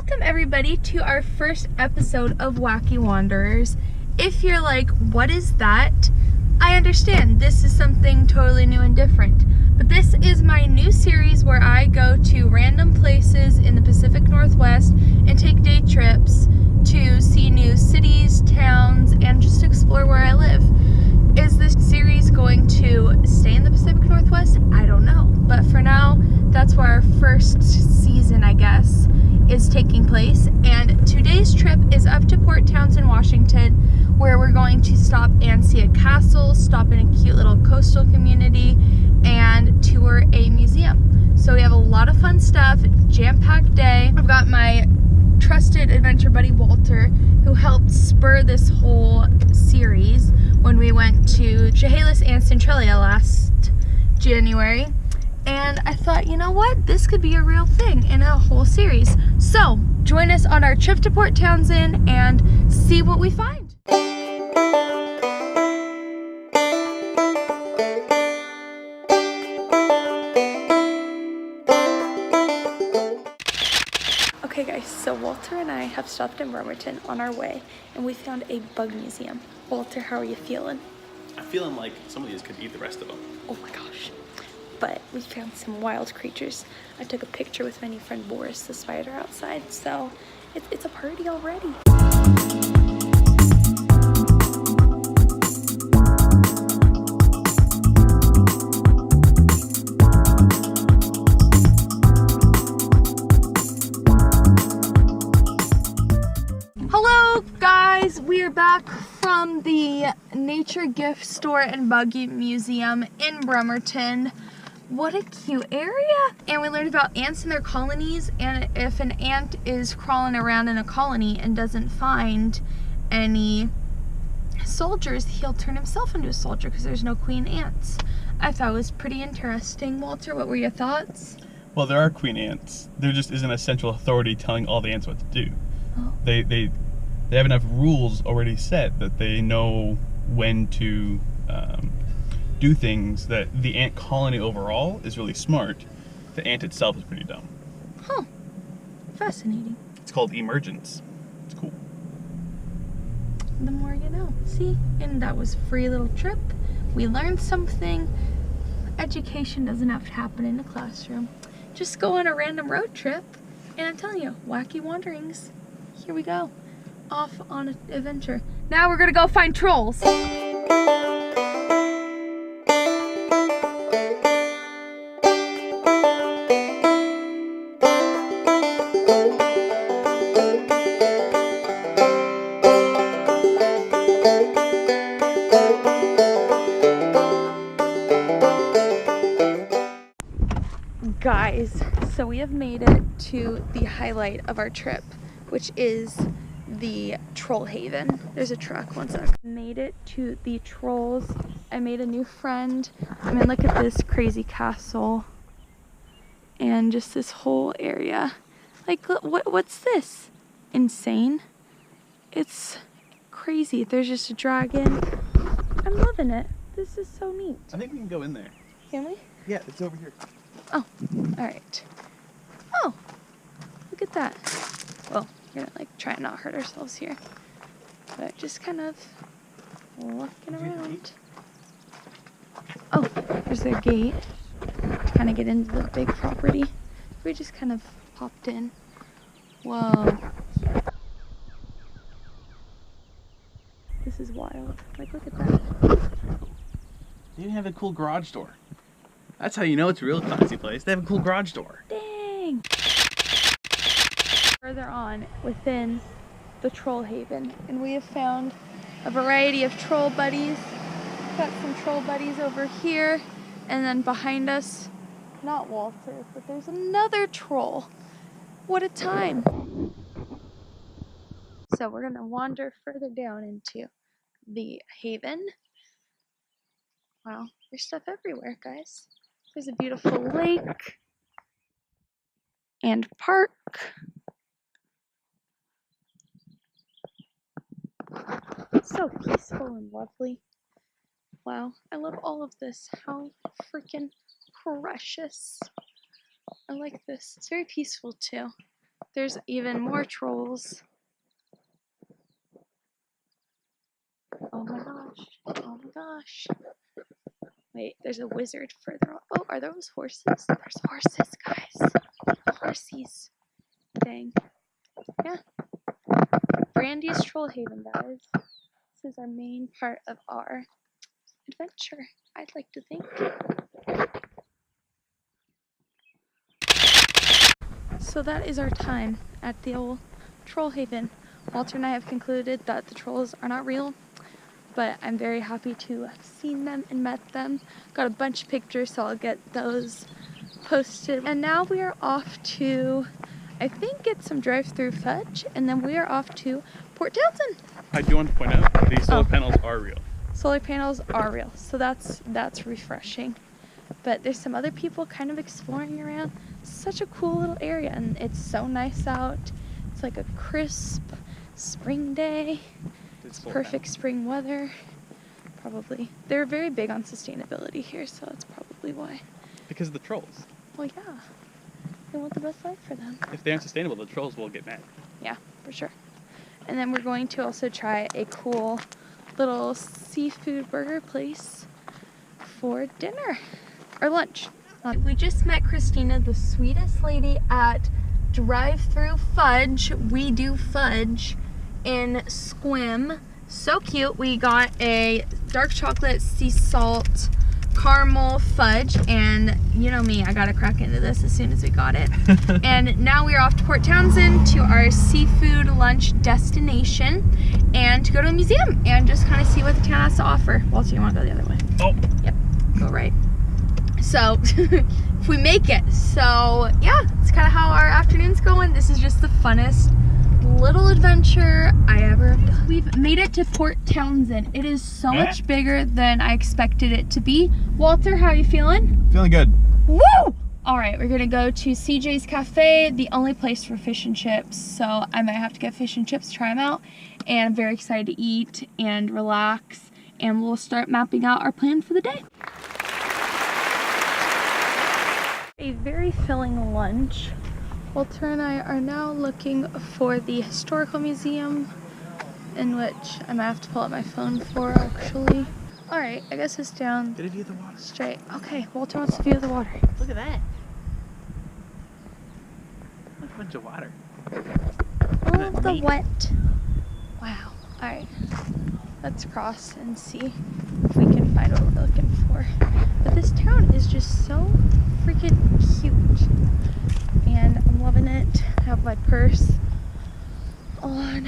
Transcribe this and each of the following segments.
Welcome everybody to our first episode of Wacky Wanderers. If you're like, what is that? I understand, this is something totally new and different. But this is my new series where I go to random places in the Pacific Northwest and take day trips to see new cities, towns, and just explore where I live. Is this series going to stay in the Pacific Northwest? I don't know. But for now, that's where our first season, I guess, is taking place. And today's trip is up to Port Townsend, Washington, where we're going to stop and see a castle, stop in a cute little coastal community, and tour a museum. So we have a lot of fun stuff, jam-packed day. I've got my trusted adventure buddy Walter, who helped spur this whole series when we went to Chehalis and Centralia last January. And I thought, you know what? This could be a real thing in a whole series. So join us on our trip to Port Townsend and see what we find. Okay guys, so Walter and I have stopped in Bremerton on our way and we found a bug museum. Walter, how are you feeling? I'm feeling like some of these could eat the rest of them. Oh my gosh. But we found some wild creatures. I took a picture with my new friend Boris, the spider, outside, so it's a party already. Hello guys, we are back from the Nature Gift Store and Buggy Museum in Bremerton. What a cute area. And we learned about ants and their colonies, and if an ant is crawling around in a colony and doesn't find any soldiers, he'll turn himself into a soldier because there's no queen ants. I thought it was pretty interesting. Walter, what were your thoughts? Well, there are queen ants. There just isn't a central authority telling all the ants what to do. Oh. They have enough rules already set that they know when to do things. That the ant colony overall is really smart. The ant itself is pretty dumb. Huh. Fascinating. It's called emergence. It's cool. The more you know. See? And that was a free little trip. We learned something. Education doesn't have to happen in a classroom. Just go on a random road trip, and I'm telling you, wacky wanderings. Here we go. Off on an adventure. Now we're gonna go find trolls. Guys, so we have made it to the highlight of our trip, which is the Troll Haven. There's a truck, one sec. Made it to the trolls. I made a new friend. I mean, look at this crazy castle and just this whole area. Like, what's this? Insane. It's crazy. There's just a dragon. I'm loving it. This is so neat. I think we can go in there. Can we? Yeah, it's over here. Oh, all right. Oh, look at that. Well, we're gonna like try and not hurt ourselves here, but just kind of looking around. Oh, there's their gate to kind of get into the big property. We just kind of popped in. Whoa. This is wild. Like, look at that. They even have a cool garage door. That's how you know it's a real classy place. They have a cool garage door. Dang. Further on within the Troll Haven, and we have found a variety of troll buddies. Got some troll buddies over here, and then behind us, not Walter, but there's another troll. What a time. So we're gonna wander further down into the haven. Wow, there's stuff everywhere, guys. There's a beautiful lake and park. So peaceful and lovely. Wow, I love all of this. How freaking precious. I like this. It's very peaceful too. There's even more trolls. Oh my gosh. Oh my gosh. Wait, there's a wizard further on. Oh, are those horses? There's horses, guys. Horsies. Dang. Yeah. Brandy's Troll Haven, guys. This is our main part of our adventure, I'd like to think. So that is our time at the old Troll Haven. Walter and I have concluded that the trolls are not real, but I'm very happy to have seen them and met them. Got a bunch of pictures, so I'll get those posted. And now we are off to, I think, get some drive-through fudge, and then we are off to Port Townsend. I do want to point out these solar panels are real. Solar panels are real, so that's refreshing. But there's some other people kind of exploring around. Such a cool little area, and it's so nice out. It's like a crisp spring day. It's perfect spring weather. Probably. They're very big on sustainability here, so that's probably why. Because of the trolls. Well, yeah. They want the best life for them. If they aren't sustainable, the trolls will get mad. Yeah, for sure. And then we're going to also try a cool little seafood burger place for dinner. Or lunch. We just met Christina, the sweetest lady at Drive-Thru Fudge. We do fudge in Squim. So cute. We got a dark chocolate sea salt caramel fudge, and you know me, I gotta crack into this as soon as we got it. And now we are off to Port Townsend to our seafood lunch destination and to go to a museum and just kind of see what the town has to offer. Walter, you want to go the other way? Oh. Yep. Go right. So, if we make it. So, yeah, it's kind of how our afternoon's going. This is just the funnest little adventure I ever have done. We've made it to Port Townsend. It is so much bigger than I expected it to be. Walter, how are you feeling? Feeling good. Woo! All right, we're gonna go to CJ's Cafe, the only place for fish and chips. So I might have to get fish and chips, try them out. And I'm very excited to eat and relax. And we'll start mapping out our plan for the day. A very filling lunch. Walter and I are now looking for the historical museum, in which I might have to pull out my phone for, actually. Alright, I guess it's down. Get a view of the water. Straight. Okay, Walter wants to view the water. Look at that. Look at a bunch of water. Oh, the wet. Wow. Alright. Let's cross and see if we can find what we're looking for. But this town is just so freaking cute. And I'm loving it. I have my purse on.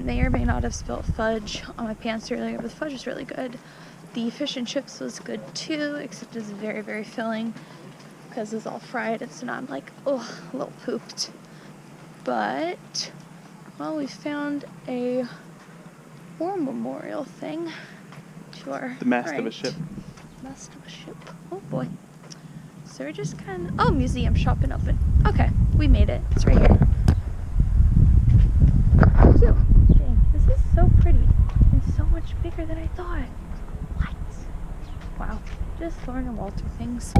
May or may not have spilled fudge on my pants earlier, but the fudge was really good. The fish and chips was good too, except it's very, very filling because it's all fried, and so now I'm like, oh, a little pooped. But, well, we found a war memorial thing to our The mast of a ship. Mast of a ship. Oh boy. So we're just kind of, oh, museum shop and open. Okay, we made it. It's right here. Cute. Dang, this is so pretty and so much bigger than I thought. What? Wow. Just Lauren and Walter things.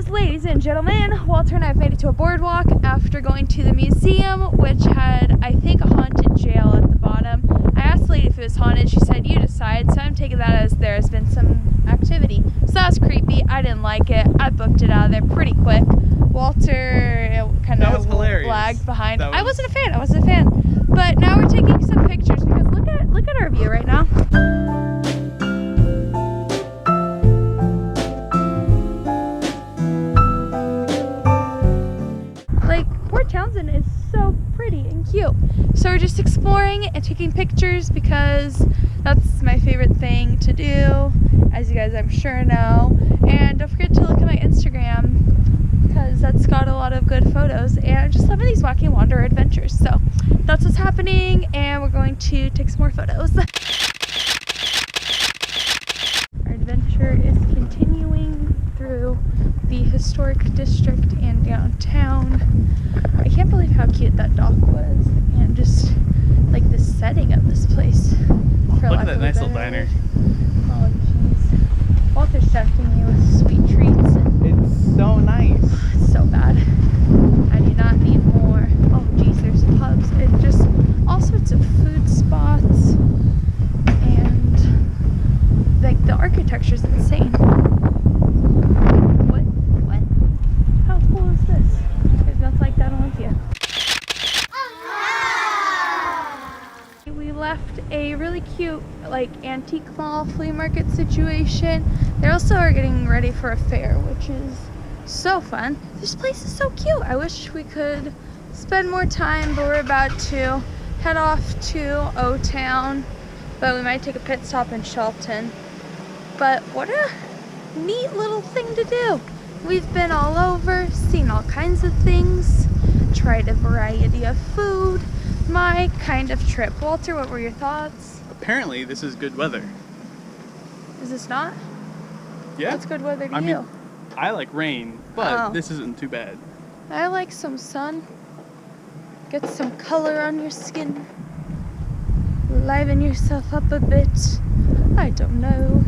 Ladies and gentlemen, Walter and I have made it to a boardwalk after going to the museum, which had, I think, a haunted jail at the bottom. I asked the lady if it was haunted. She said, you decide, so I'm taking that as there has been some activity. So that was creepy. I didn't like it. I booked it out of there pretty quick. Walter kind of lagged behind. I wasn't a fan. But now we're taking some pictures because look at our view right now. Townsend is so pretty and cute. So we're just exploring and taking pictures because that's my favorite thing to do, as you guys I'm sure know. And don't forget to look at my Instagram because that's got a lot of good photos, and I'm just loving these Wacky Wanderer adventures. So that's what's happening, and we're going to take some more photos. Our adventure is continuing through the historic district and downtown. I can't believe how cute that dock was, and just like the setting of this place. Look at that nice little diner. Oh jeez. Walter's tempting me with sweet treats. It's so nice. It's so bad. I do not need more. Oh geez, there's pubs and just all sorts of food spots, and like the architecture's insane. What? How cool is this? There's nothing like that in Olympia. We left a really cute like antique mall flea market situation. They also are getting ready for a fair, which is so fun. This place is so cute. I wish we could spend more time, but we're about to head off to O-Town, but we might take a pit stop in Shelton. But what a neat little thing to do. We've been all over, seen all kinds of things, tried a variety of food. My kind of trip. Walter, what were your thoughts? Apparently this is good weather. Is this not? Yeah. What's good weather to you? mean, I like rain, but Oh. this isn't too bad. I like some sun. Get some color on your skin. Liven yourself up a bit. I don't know.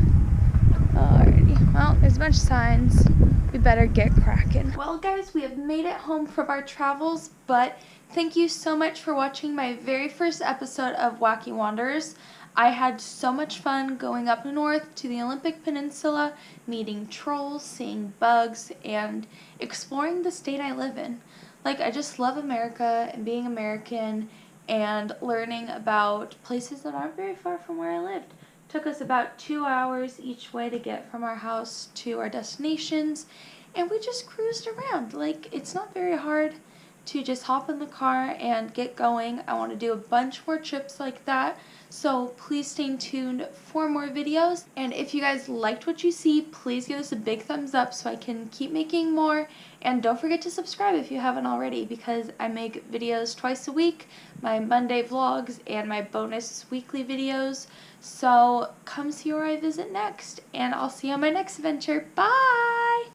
Alrighty. Well, there's a bunch of signs. We better get cracking. Well, guys, we have made it home from our travels, but thank you so much for watching my very first episode of Wacky Wanderers. I had so much fun going up north to the Olympic Peninsula, meeting trolls, seeing bugs, and exploring the state I live in. Like, I just love America and being American and learning about places that aren't very far from where I lived. Took us about 2 hours each way to get from our house to our destinations, and we just cruised around. Like, it's not very hard to just hop in the car and get going. I want to do a bunch more trips like that, so please stay tuned for more videos. And if you guys liked what you see, please give us a big thumbs up so I can keep making more. And don't forget to subscribe if you haven't already, because I make videos twice a week, my Monday vlogs and my bonus weekly videos. So come see where I visit next, and I'll see you on my next adventure. Bye!